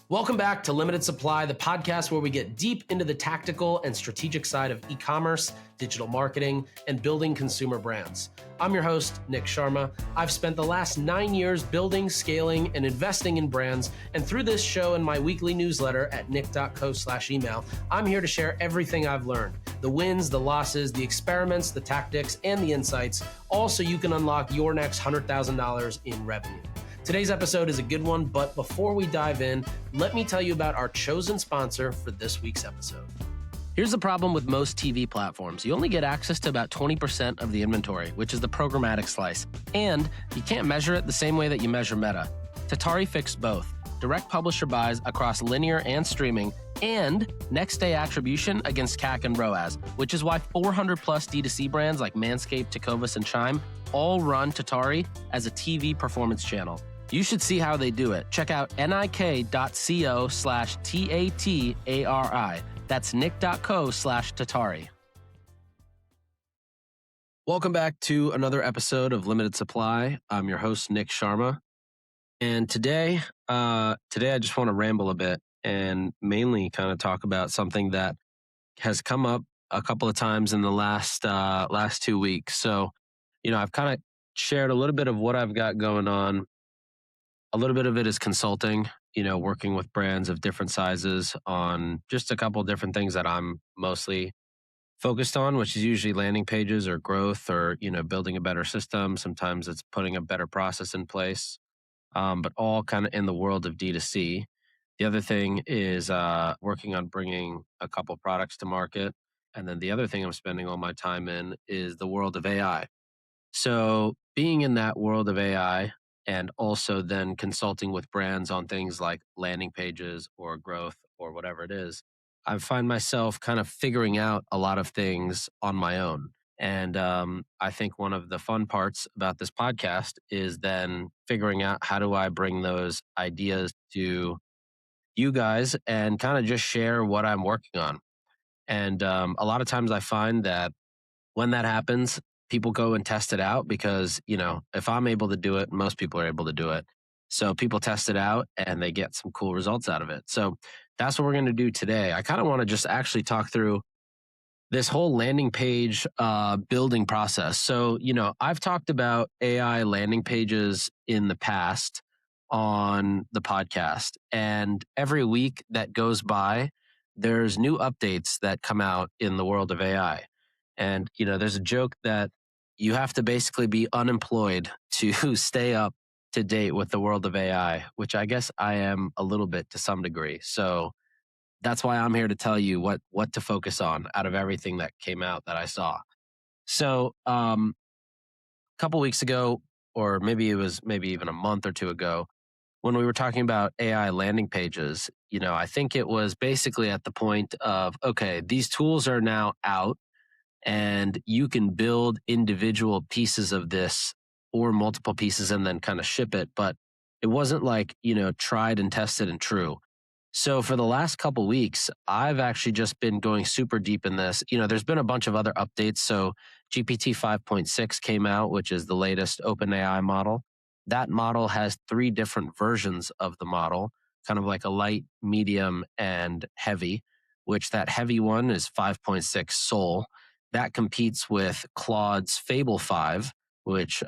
Welcome back to Limited Supply, the podcast where we get deep into the tactical and strategic side of e-commerce, digital marketing, and building consumer brands. I'm your host, Nick Sharma. I've spent the last 9 years building, scaling, and investing in brands. And through this show and my weekly newsletter at nick.co/email, I'm here to share everything I've learned. The wins, the losses, the experiments, the tactics, and the insights, all so you can unlock your next $100,000 in revenue. Today's episode is a good one, but before we dive in, let me tell you about our chosen sponsor for this week's episode. Here's the problem with most TV platforms. You only get access to about 20% of the inventory, which is the programmatic slice. And you can't measure it the same way that you measure Meta. Tatari fixed both. Direct publisher buys across linear and streaming, and next day attribution against CAC and ROAS, which is why 400 plus D2C brands like Manscaped, Tecovas, and Chime all run Tatari as a TV performance channel. You should see how they do it. Check out nik.co/TATARI. That's nick.co/Tatari. Welcome back to another episode of Limited Supply. I'm your host, Nick Sharma. And today I just want to ramble a bit and mainly kind of talk about something that has come up a couple of times in the last 2 weeks. So, I've kind of shared a little bit of what I've got going on. A little bit of it is consulting, working with brands of different sizes on just a couple of different things that I'm mostly focused on, which is usually landing pages or growth or, building a better system. Sometimes it's putting a better process in place, but all kind of in the world of D2C. The other thing is working on bringing a couple products to market. And then the other thing I'm spending all my time in is the world of AI. So being in that world of AI, and also then consulting with brands on things like landing pages or growth or whatever it is, I find myself kind of figuring out a lot of things on my own. And I think one of the fun parts about this podcast is then figuring out how do I bring those ideas to you guys and kind of just share what I'm working on. And a lot of times I find that when that happens, people go and test it out because, if I'm able to do it, most people are able to do it. So people test it out and they get some cool results out of it. So that's what we're going to do today. I kind of want to just actually talk through this whole landing page building process. So, I've talked about AI landing pages in the past on the podcast, and every week that goes by, there's new updates that come out in the world of AI. And, there's a joke that you have to basically be unemployed to stay up to date with the world of AI, which I guess I am a little bit to some degree. So that's why I'm here to tell you what to focus on out of everything that came out that I saw. So a couple weeks ago, or maybe even a month or two ago, when we were talking about AI landing pages, I think it was basically at the point of, okay, these tools are now out, and you can build individual pieces of this or multiple pieces and then kind of ship it. But it wasn't like, tried and tested and true. So for the last couple weeks, I've actually just been going super deep in this. There's been a bunch of other updates. So GPT-5.6 came out, which is the latest OpenAI model. That model has 3 different versions of the model, kind of like a light, medium, and heavy, which that heavy one is 5.6 Sol. That competes with Claude's Fable 5, which,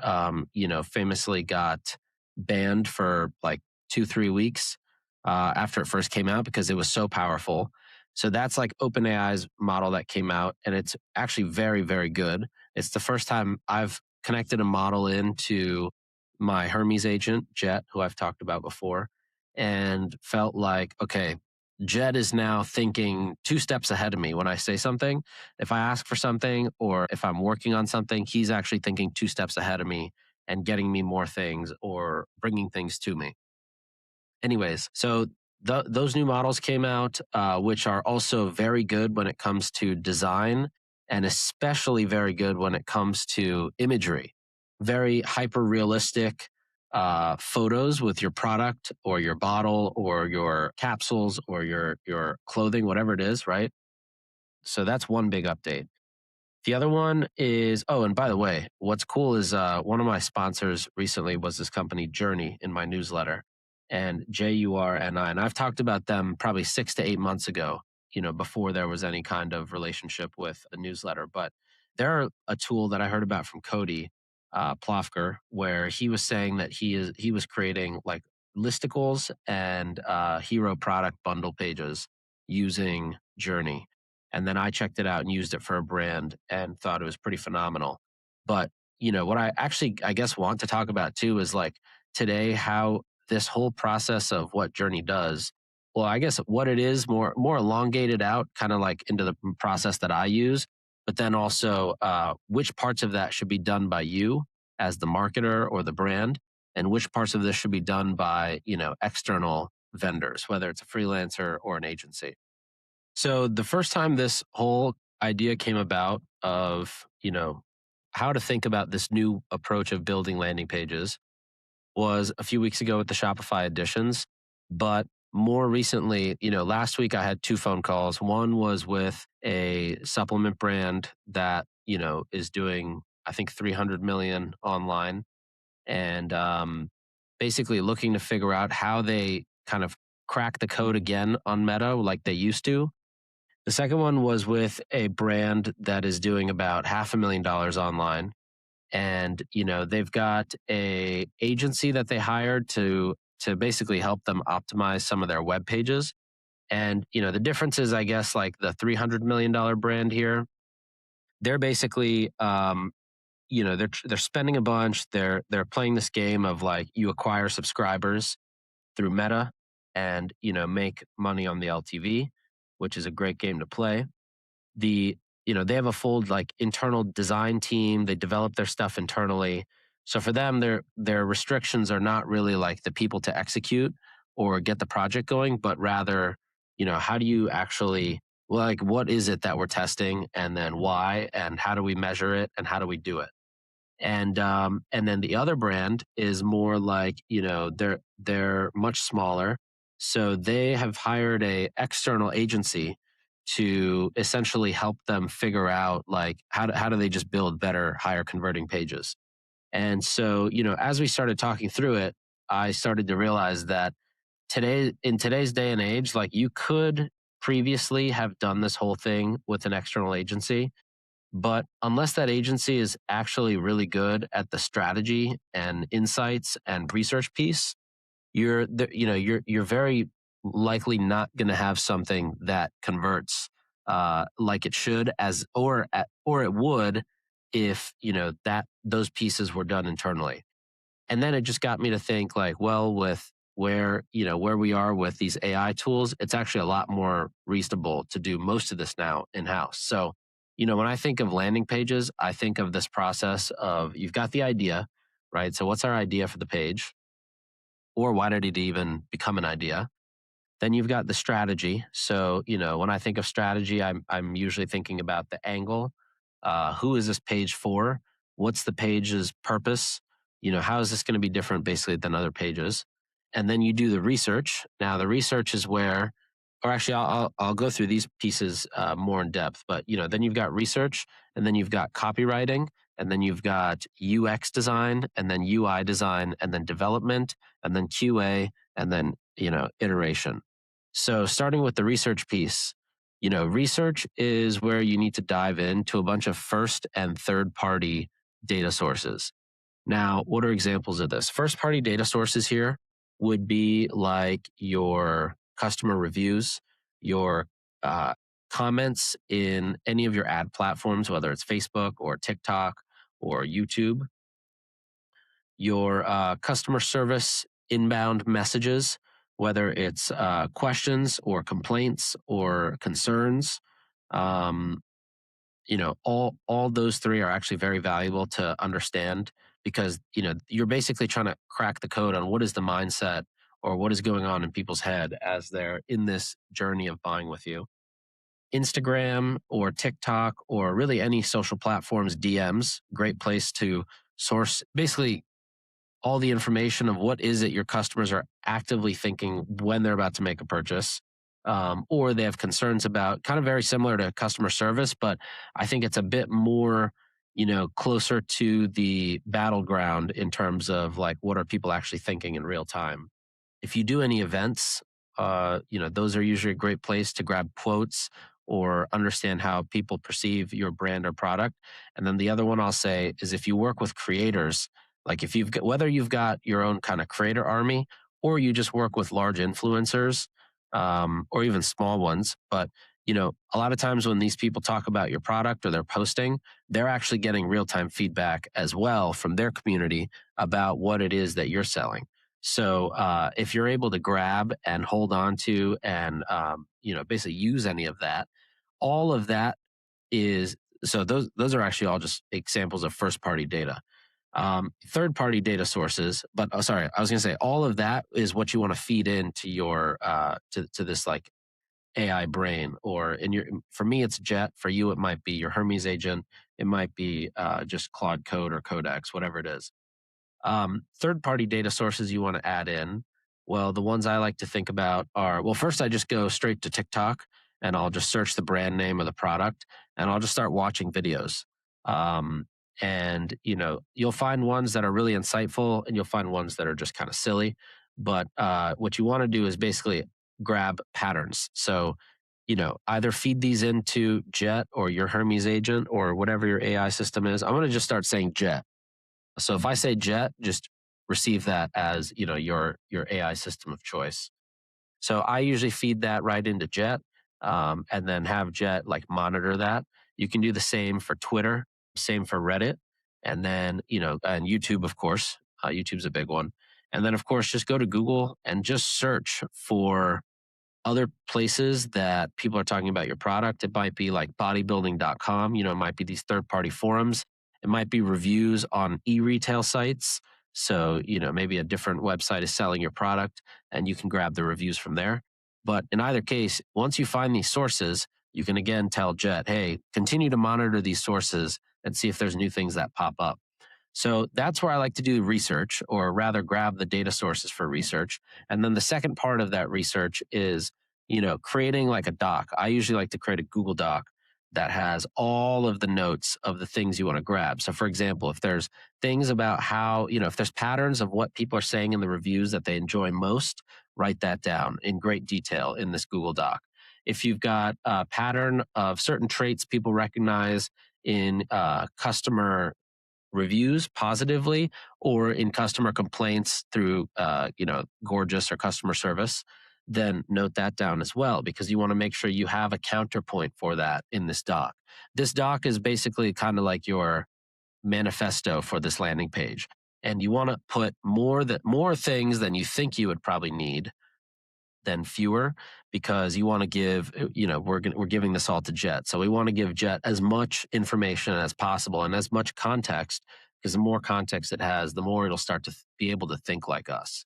famously got banned for like 2-3 weeks after it first came out because it was so powerful. So that's like OpenAI's model that came out, and it's actually very, very good. It's the first time I've connected a model into my Hermes agent, Jet, who I've talked about before, and felt like, okay, Jet is now thinking 2 steps ahead of me when I say something. If I ask for something or if I'm working on something, he's actually thinking 2 steps ahead of me and getting me more things or bringing things to me. Anyways, so those new models came out, which are also very good when it comes to design and especially very good when it comes to imagery. Very hyper realistic photos with your product or your bottle or your capsules or your clothing, whatever it is, right? So that's one big update. The other one is, and by the way, what's cool is one of my sponsors recently was this company Jurni in my newsletter. and Jurni. And I've talked about them probably 6 to 8 months ago, before there was any kind of relationship with a newsletter. But they're a tool that I heard about from Cody Plofker, where he was saying that he was creating like listicles and hero product bundle pages using Jurni. And then I checked it out and used it for a brand and thought it was pretty phenomenal. But what I actually, I guess, want to talk about too is like today how this whole process of what Jurni does. Well, I guess what it is more elongated out, kind of like into the process that I use, but then also which parts of that should be done by you as the marketer or the brand, and which parts of this should be done by external vendors, whether it's a freelancer or an agency. So the first time this whole idea came about of how to think about this new approach of building landing pages was a few weeks ago with the Shopify editions. But more recently, last week I had two phone calls. One was with a supplement brand that, is doing, I think, 300 million online and basically looking to figure out how they kind of crack the code again on Meta like they used to. The second one was with a brand that is doing about $500,000 online, and they've got a agency that they hired to basically help them optimize some of their web pages. And the difference is, I guess, like the $300 million brand here, they're basically they're spending a bunch. They're playing this game of like you acquire subscribers through Meta and make money on the LTV, which is a great game to play. The they have a full like internal design team. They develop their stuff internally. So for them, their restrictions are not really like the people to execute or get the project going, but rather, how do you actually, like, what is it that we're testing, and then why, and how do we measure it, and how do we do it? And then the other brand is more like they're much smaller, so they have hired a external agency to essentially help them figure out like how do they just build better, higher converting pages. And so as we started talking through it, I started to realize that in today's day and age, like you could previously have done this whole thing with an external agency, but unless that agency is actually really good at the strategy and insights and research piece, you're very likely not going to have something that converts like it should, or it would if that those pieces were done internally. And then it just got me to think like, well, with where we are with these AI tools, it's actually a lot more reasonable to do most of this now in house. So, when I think of landing pages, I think of this process of you've got the idea, right? So, what's our idea for the page? Or why did it even become an idea? Then you've got the strategy. So, when I think of strategy, I'm usually thinking about the angle. Who is this page for? What's the page's purpose? How is this going to be different basically than other pages? And then you do the research. Now, the research is where, or actually, I'll go through these pieces more in depth. But then you've got research, and then you've got copywriting, and then you've got UX design, and then UI design, and then development, and then QA, and then iteration. So starting with the research piece, research is where you need to dive into a bunch of first and third party data sources. Now, what are examples of this? First party data sources here would be like your customer reviews, your comments in any of your ad platforms, whether it's Facebook or TikTok or YouTube, your customer service inbound messages, whether it's questions or complaints or concerns. Um, all those three are actually very valuable to understand because you're basically trying to crack the code on what is the mindset or what is going on in people's head as they're in this journey of buying with you. Instagram or TikTok or really any social platforms DMs, great place to source basically all the information of what is it your customers are actively thinking when they're about to make a purchase, or they have concerns about, kind of very similar to customer service, but I think it's a bit more, closer to the battleground in terms of like what are people actually thinking in real time. If you do any events, those are usually a great place to grab quotes or understand how people perceive your brand or product. And then the other one I'll say is if you work with creators, like if you've got, whether you've got your own kind of creator army or you just work with large influencers, or even small ones, but a lot of times when these people talk about your product or they're posting, they're actually getting real time feedback as well from their community about what it is that you're selling. So if you're able to grab and hold on to and basically use any of that, all of that is so those are actually all just examples of first party data. Third party data sources, but sorry, I was going to say all of that is what you want to feed into your to this like AI brain, or in your for me it's Jet, for you it might be your Hermes agent, it might be just Claude Code or Codex, whatever it is. Third party data sources you want to add in. Well, the ones I like to think about are, well, first I just go straight to TikTok and I'll just search the brand name of the product and I'll just start watching videos. Um, and you'll find ones that are really insightful and you'll find ones that are just kind of silly. But what you want to do is basically grab patterns. So, either feed these into Jet or your Hermes agent or whatever your AI system is. I'm going to just start saying Jet. So if I say Jet, just receive that as your AI system of choice. So I usually feed that right into Jet, and then have Jet like monitor that. You can do the same for Twitter, same for Reddit, and then and YouTube, of course. YouTube's a big one, and then of course just go to Google and just search for other places that people are talking about your product. It might be like bodybuilding.com, it might be these third party forums. It might be reviews on e-retail sites. So, maybe a different website is selling your product and you can grab the reviews from there. But in either case, once you find these sources, you can again tell Jet, hey, continue to monitor these sources and see if there's new things that pop up. So that's where I like to do research, or rather grab the data sources for research. And then the second part of that research is, creating like a doc. I usually like to create a Google Doc that has all of the notes of the things you want to grab. So for example, if there's things about how, if there's patterns of what people are saying in the reviews that they enjoy most, write that down in great detail in this Google Doc. If you've got a pattern of certain traits people recognize in customer reviews positively or in customer complaints through gorgeous or customer service, then note that down as well, because you want to make sure you have a counterpoint for that in this doc. This doc is basically kind of like your manifesto for this landing page, and you want to put more things than you think you would probably need than fewer, because you want to give, we're giving this all to Jet. So we want to give Jet as much information as possible and as much context, because the more context it has, the more it'll start to be able to think like us.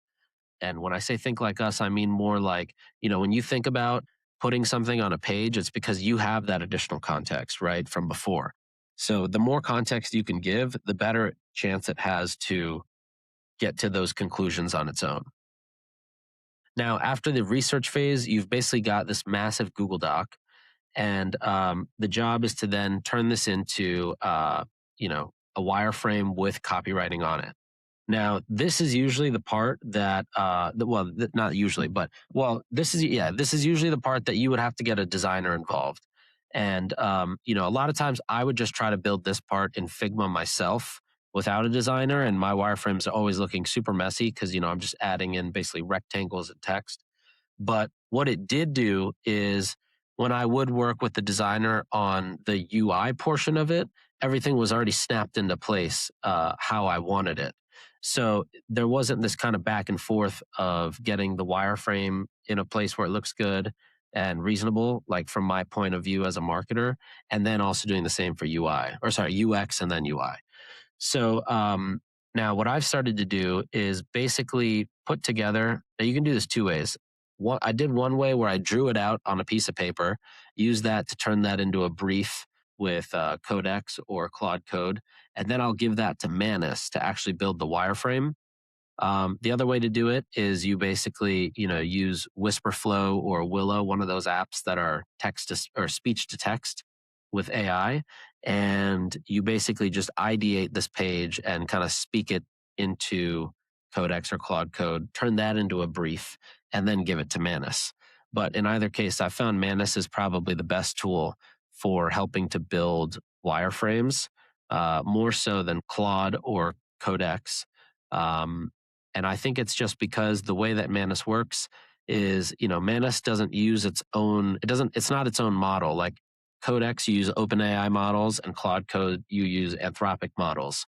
And when I say think like us, I mean more like, when you think about putting something on a page, it's because you have that additional context, right, from before. So the more context you can give, the better chance it has to get to those conclusions on its own. Now, after the research phase, you've basically got this massive Google Doc, and the job is to then turn this into, a wireframe with copywriting on it. Now, this is usually the part that, not usually, but this is usually the part that you would have to get a designer involved. And a lot of times I would just try to build this part in Figma myself without a designer, and my wireframes are always looking super messy because I'm just adding in basically rectangles and text. But what it did do is when I would work with the designer on the UI portion of it, everything was already snapped into place how I wanted it. So there wasn't this kind of back and forth of getting the wireframe in a place where it looks good and reasonable, like from my point of view as a marketer, and then also doing the same for UX and then UI. So now what I've started to do is basically put together, now you can do this two ways. I did one way where I drew it out on a piece of paper, used that to turn that into a brief with Codex or Claude Code, and then I'll give that to Manus to actually build the wireframe. The other way to do it is you basically, use Whisperflow or Willow, one of those apps that are text to, or speech to text with AI, and you basically just ideate this page and kind of speak it into Codex or Claude Code, turn that into a brief, and then give it to Manus. But in either case, I found Manus is probably the best tool for helping to build wireframes, more so than Claude or Codex. Um, and I think it's just because the way that Manus works is, Manus doesn't use it's not its own model. Like Codex, you use OpenAI models, and Claude Code, you use Anthropic models.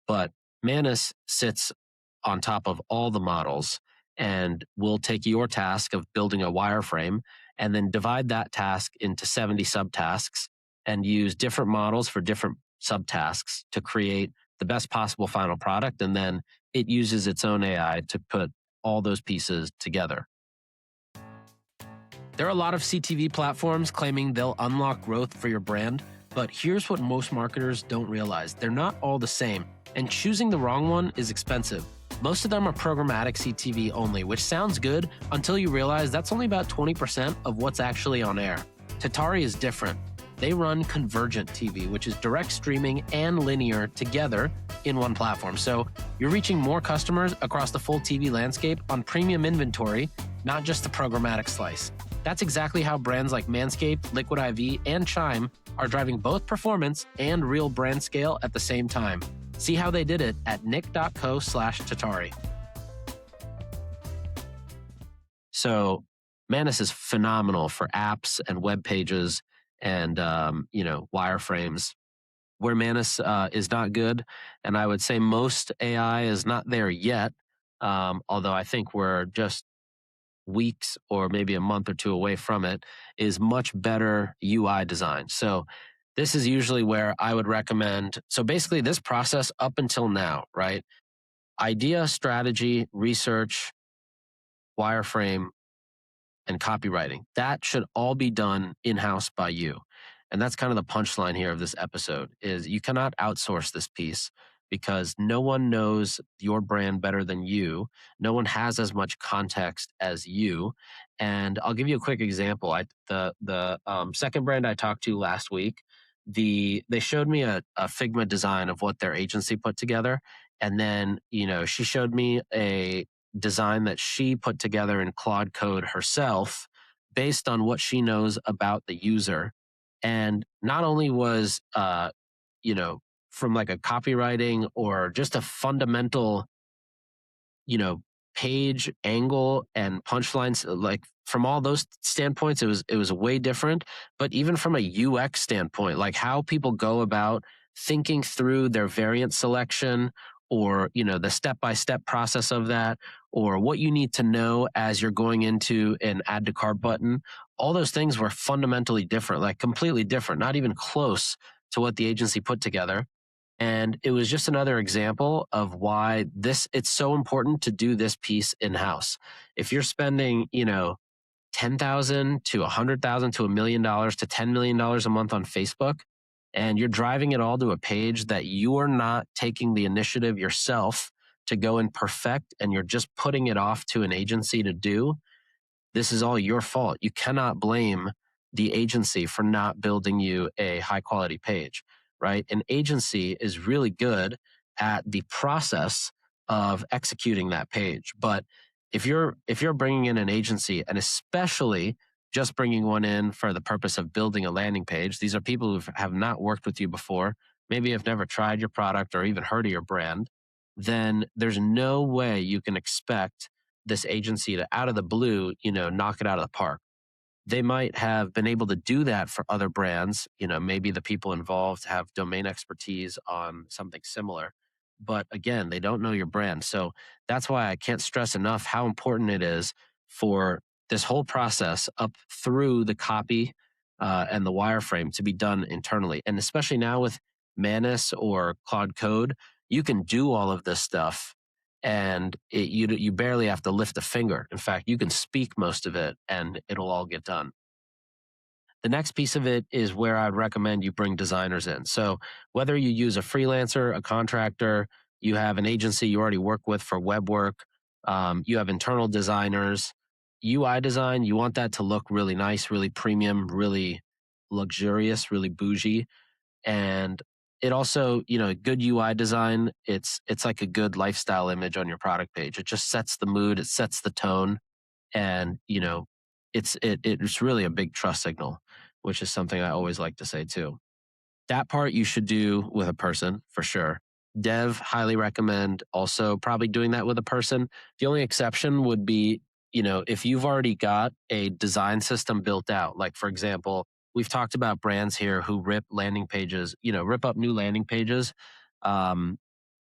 But Manus sits on top of all the models and will take your task of building a wireframe and then divide that task into 70 subtasks and use different models for different subtasks to create the best possible final product. And then it uses its own AI to put all those pieces together. There are a lot of CTV platforms claiming they'll unlock growth for your brand, but here's what most marketers don't realize. They're not all the same, and choosing the wrong one is expensive. Most of them are programmatic CTV only, which sounds good until you realize that's only about 20% of what's actually on air. Tatari is different. They run convergent TV, which is direct streaming and linear together in one platform. So you're reaching more customers across the full TV landscape on premium inventory, not just the programmatic slice. That's exactly how brands like Manscaped, Liquid IV, and Chime are driving both performance and real brand scale at the same time. See how they did it at nick.co/Tatari. So Manus is phenomenal for apps and web pages and wireframes. Where Manus is not good, and I would say most AI is not there yet, although I think we're just weeks or maybe a month or two away from it, is much better UI design. So this is usually where I would recommend. So basically this process up until now, right? Idea, strategy, research, wireframe, and copywriting. That should all be done in-house by you. And that's kind of the punchline here of this episode is you cannot outsource this piece because no one knows your brand better than you. No one has as much context as you. And I'll give you a quick example. The second brand I talked to last week, they showed me a Figma design of what their agency put together. And then, she showed me a design that she put together in Claude Code herself based on what she knows about the user. And not only was, from like a copywriting or just a fundamental, page angle and punchlines, like from all those standpoints, it was way different. But even from a UX standpoint, like how people go about thinking through their variant selection or, the step-by-step process of that, or what you need to know as you're going into an add to cart button, all those things were fundamentally different, like completely different, not even close to what the agency put together. And it was just another example of why it's so important to do this piece in-house. If you're spending, $10,000 to $100,000 to $1 million to $10 million a month on Facebook, and you're driving it all to a page that you are not taking the initiative yourself to go and perfect, and you're just putting it off to an agency to do, this is all your fault. You cannot blame the agency for not building you a high quality page, right? An agency is really good at the process of executing that page. But if you're bringing in an agency, and especially just bringing one in for the purpose of building a landing page, these are people who have not worked with you before, maybe have never tried your product or even heard of your brand, then there's no way you can expect this agency to out of the blue, knock it out of the park. They might have been able to do that for other brands. Maybe the people involved have domain expertise on something similar. But again, they don't know your brand. So that's why I can't stress enough how important it is for this whole process up through the copy and the wireframe to be done internally. And especially now with Manus or Claude Code, you can do all of this stuff and you barely have to lift a finger. In fact, you can speak most of it and it'll all get done. The next piece of it is where I'd recommend you bring designers in. So whether you use a freelancer, a contractor, you have an agency you already work with for web work, you have internal designers, UI design, you want that to look really nice, really premium, really luxurious, really bougie. And it also, good UI design, it's like a good lifestyle image on your product page. It just sets the mood, it sets the tone, and it's really a big trust signal, which is something I always like to say too. That part you should do with a person for sure. Dev, highly recommend also probably doing that with a person. The only exception would be, if you've already got a design system built out, like for example, we've talked about brands here who rip landing pages, rip up new landing pages, um,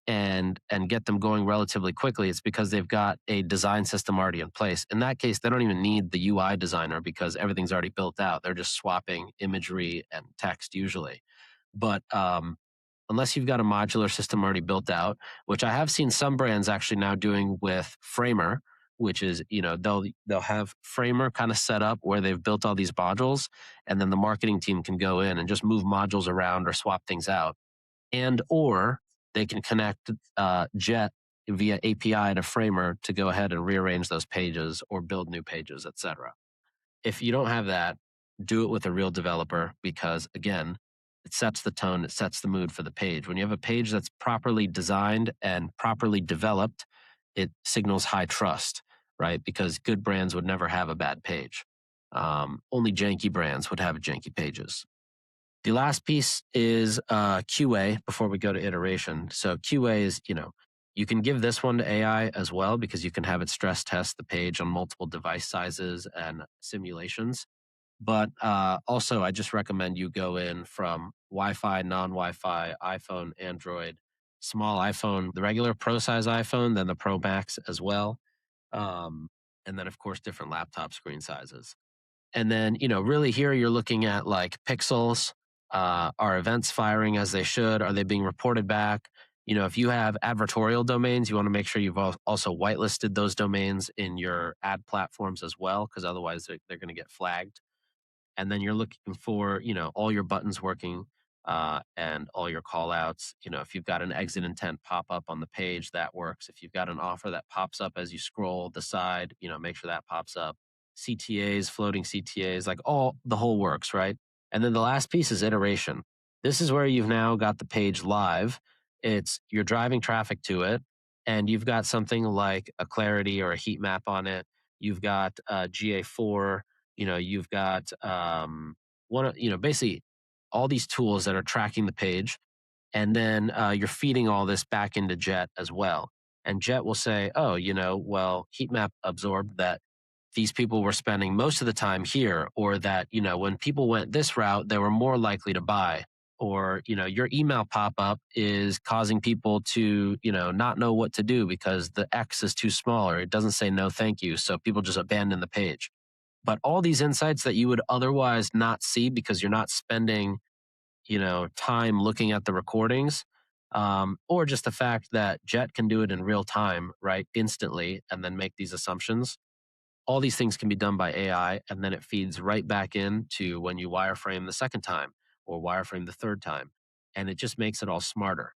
and get them going relatively quickly. It's because they've got a design system already in place. In that case, they don't even need the UI designer because everything's already built out. They're just swapping imagery and text usually. But unless you've got a modular system already built out, which I have seen some brands actually now doing with Framer, which is, they'll have Framer kind of set up where they've built all these modules, and then the marketing team can go in and just move modules around or swap things out, and or they can connect Jet via API to Framer to go ahead and rearrange those pages or build new pages, etc. If you don't have that, do it with a real developer because, again, it sets the tone, it sets the mood for the page. When you have a page that's properly designed and properly developed, it signals high trust, right? Because good brands would never have a bad page. Only janky brands would have janky pages. The last piece is QA before we go to iteration. So QA is, you can give this one to AI as well because you can have it stress test the page on multiple device sizes and simulations. But also, I just recommend you go in from Wi-Fi, non-Wi-Fi, iPhone, Android, small iPhone, the regular Pro size iPhone, then the Pro Max as well. And then, of course, different laptop screen sizes. And then, really here you're looking at like pixels. Are events firing as they should? Are they being reported back? If you have advertorial domains, you want to make sure you've also whitelisted those domains in your ad platforms as well, because otherwise they're going to get flagged. And then you're looking for all your buttons working, and all your call outs. If you've got an exit intent pop up on the page, that works. If you've got an offer that pops up as you scroll the side, make sure that pops up. CTAs, floating CTAs, like all the whole works, right? And then the last piece is iteration. This is where you've now got the page live. You're driving traffic to it, and you've got something like a clarity or a heat map on it. You've got GA4. You've got basically all these tools that are tracking the page, and then you're feeding all this back into Jet as well. And Jet will say, oh, well, heat map absorbed that these people were spending most of the time here, or that when people went this route, they were more likely to buy. Or your email pop up is causing people to not know what to do because the X is too small or it doesn't say no thank you, so people just abandon the page. But all these insights that you would otherwise not see because you're not spending, time looking at the recordings, or just the fact that Jet can do it in real time, right, instantly, and then make these assumptions. All these things can be done by AI, and then it feeds right back into when you wireframe the second time or wireframe the third time, and it just makes it all smarter.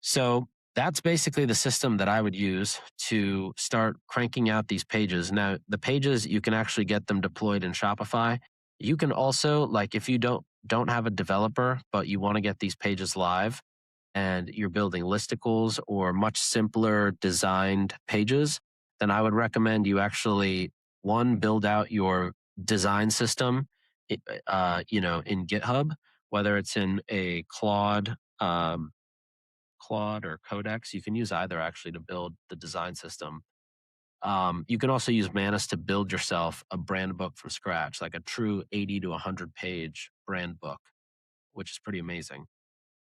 So that's basically the system that I would use to start cranking out these pages. Now, the pages, you can actually get them deployed in Shopify. You can also, like, if you don't have a developer, but you want to get these pages live and you're building listicles or much simpler designed pages, then I would recommend you actually, one, build out your design system, in GitHub, whether it's in a Claude or Codex. You can use either actually to build the design system. You can also use Manus to build yourself a brand book from scratch, like a true 80 to 100 page brand book, which is pretty amazing.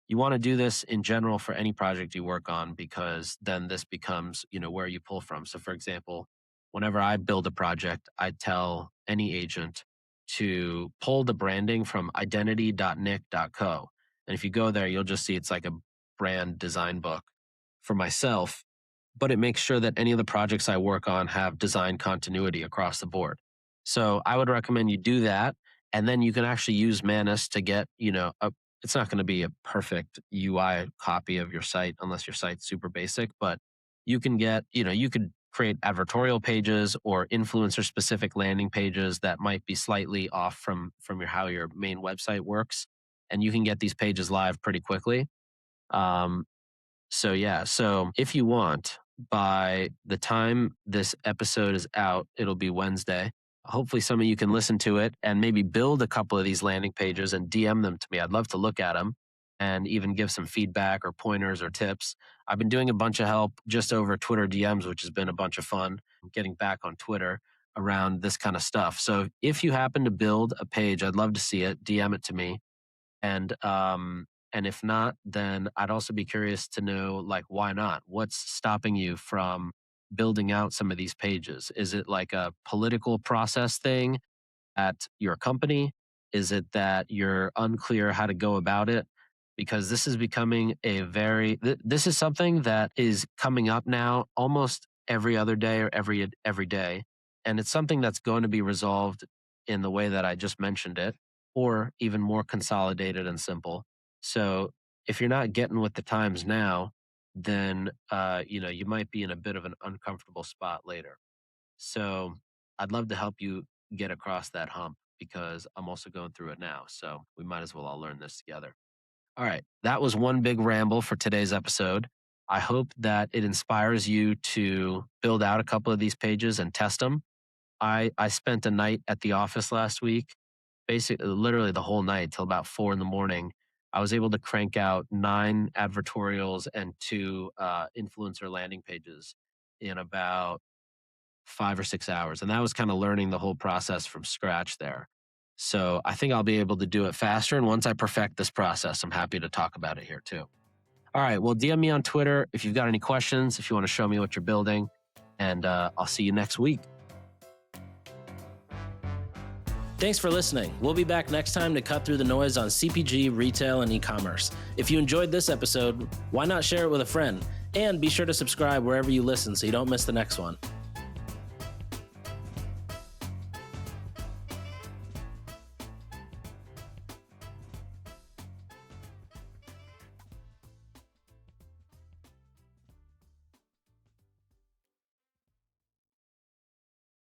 You want to do this in general for any project you work on because then this becomes, where you pull from. So for example, whenever I build a project, I tell any agent to pull the branding from identity.nic.co. And if you go there, you'll just see it's like a brand design book for myself, but it makes sure that any of the projects I work on have design continuity across the board. So I would recommend you do that. And then you can actually use Manus to get, it's not going to be a perfect UI copy of your site unless your site's super basic, but you can get, you could create advertorial pages or influencer specific landing pages that might be slightly off from how your main website works. And you can get these pages live pretty quickly. So yeah, so if you want, by the time this episode is out, it'll be Wednesday. Hopefully some of you can listen to it and maybe build a couple of these landing pages and DM them to me. I'd love to look at them and even give some feedback or pointers or tips. I've been doing a bunch of help just over Twitter DMs, which has been a bunch of fun getting back on Twitter around this kind of stuff. So if you happen to build a page, I'd love to see it. DM it to me. And if not, then I'd also be curious to know, like, why not? What's stopping you from building out some of these pages? Is it like a political process thing at your company? Is it that you're unclear how to go about it? Because this is becoming this is something that is coming up now almost every other day or every day. And it's something that's going to be resolved in the way that I just mentioned it, or even more consolidated and simple. So if you're not getting with the times now, then you might be in a bit of an uncomfortable spot later. So I'd love to help you get across that hump because I'm also going through it now. So we might as well all learn this together. All right. That was one big ramble for today's episode. I hope that it inspires you to build out a couple of these pages and test them. I spent a night at the office last week, basically literally the whole night till about 4 a.m. I was able to crank out 9 advertorials and 2 influencer landing pages in about 5 or 6 hours. And that was kind of learning the whole process from scratch there. So I think I'll be able to do it faster. And once I perfect this process, I'm happy to talk about it here too. All right. Well, DM me on Twitter if you've got any questions, if you want to show me what you're building. And I'll see you next week. Thanks for listening. We'll be back next time to cut through the noise on CPG, retail, and e-commerce. If you enjoyed this episode, why not share it with a friend? And be sure to subscribe wherever you listen so you don't miss the next one.